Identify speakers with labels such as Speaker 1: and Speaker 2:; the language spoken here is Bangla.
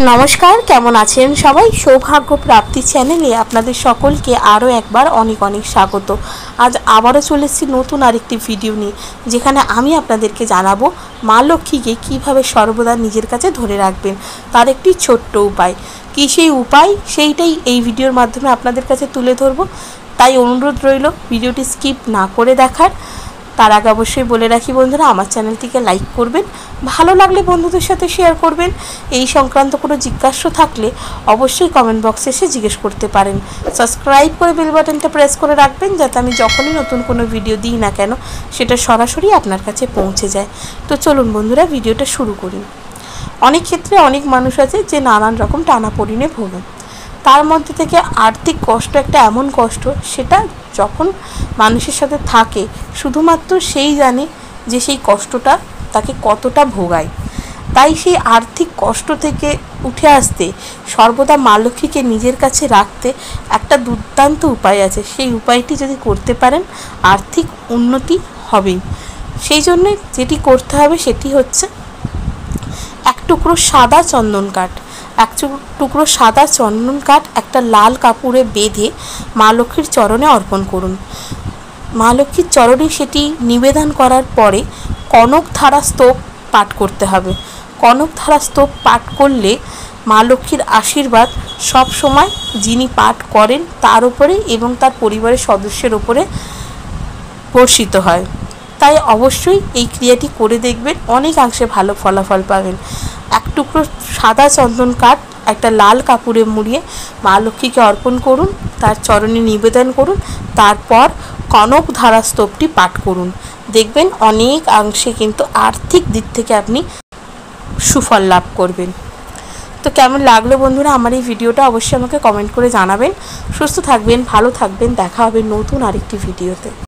Speaker 1: नमस्कार केमन आছেন सबाई सौभाग्य प्राप्ति चैनेले आपनादेर सकलके आरो एकबार अनेक अनेक स्वागत। आज आबारो चले एसेछि नतून आरेकटी भिडियो निये जेखाने आमि आपनादेरके जानाबो मा लक्ष्मीके किभाबे सर्वदा निजेर काछे धरे राखबेन तार एकटी छोट्ट उपाय। कि सेई उपाय सेइटाई एई भिडियोर माध्यमे आपनादेर काछे तुले धरबो, ताई अनुरोध रइल भिडियोटी स्किप ना करे देखार। तार आगे अवश्य बोले राखी बंधुरा आमार चैनलटिके लाइक करबेन, भालो लागले बंधुदेर साथे शेयर करबेन। एई संक्रांत कोनो जिज्ञासा थाकले अवश्यई कमेंट बक्से एसे जिज्ञेस करते पारेन। सबस्क्राइब करे बेल बाटनटा प्रेस करे राखबेन जाते आमि जखोनी नतुन कोनो भिडियो दिई ना केन सेटा सरासरि आपनार काछे पौंछे जाय। तो चलुन बंधुरा भिडियोटा शुरू करी। अनेक क्षेत्रे अनेक मानुष आछे जे नानान रकम टानापोड़ेने भोगेन, तार मध्य थेके आर्थिक कष्ट एकटा एमन कष्ट सेटा যখন মানুষের সাথে থাকে শুধুমাত্র সেই জানে যে সেই কষ্টটা তাকে কতটা ভোগায়। তাই সেই আর্থিক কষ্ট থেকে উঠে আসতে সর্বদা মা লক্ষ্মীকে নিজের কাছে রাখতে একটা দুর্দান্ত উপায় আছে। সেই উপায়টি যদি করতে পারেন আর্থিক উন্নতি হবেই। সেই জন্য যেটি করতে হবে সেটি হচ্ছে এক টুকরো সাদা চন্দন কাঠ, এক টুকরো সাদা চন্দন কাঠ একটা লাল কাপড়ে বেঁধে মা লক্ষ্মীর চরণে অর্পণ করুন। মা লক্ষ্মীর চরণে সেটি নিবেদন করার পরে কনকধারা স্তব পাঠ করতে হবে। কনকধারা স্তব পাঠ করলে মা লক্ষ্মীর আশীর্বাদ সব সময় যিনি পাঠ করেন তার উপরে এবং তার পরিবারের সদস্যের উপরে বর্ষিত হয়। তাই অবশ্যই এই ক্রিয়াটি করে দেখবেন, অনেকাংশে ভালো ফলাফল পাবেন। এক টুকরো সাদা চন্দন কাঠ একটা লাল কাপড়ে মুড়িয়ে মা লক্ষ্মীকে অর্পণ করুন, তার চরণে নিবেদন করুন, তারপর কনকধারা স্তবটি পাঠ করুন। দেখবেন অনেকাংশে কিন্তু আর্থিক দিক থেকে আপনি সুফল লাভ করবেন। তো কেমন লাগলো বন্ধুরা আমার এই ভিডিওটা অবশ্যই আমাকে কমেন্ট করে জানাবেন। সুস্থ থাকবেন, ভালো থাকবেন, দেখা হবে নতুন আরেকটি ভিডিওতে।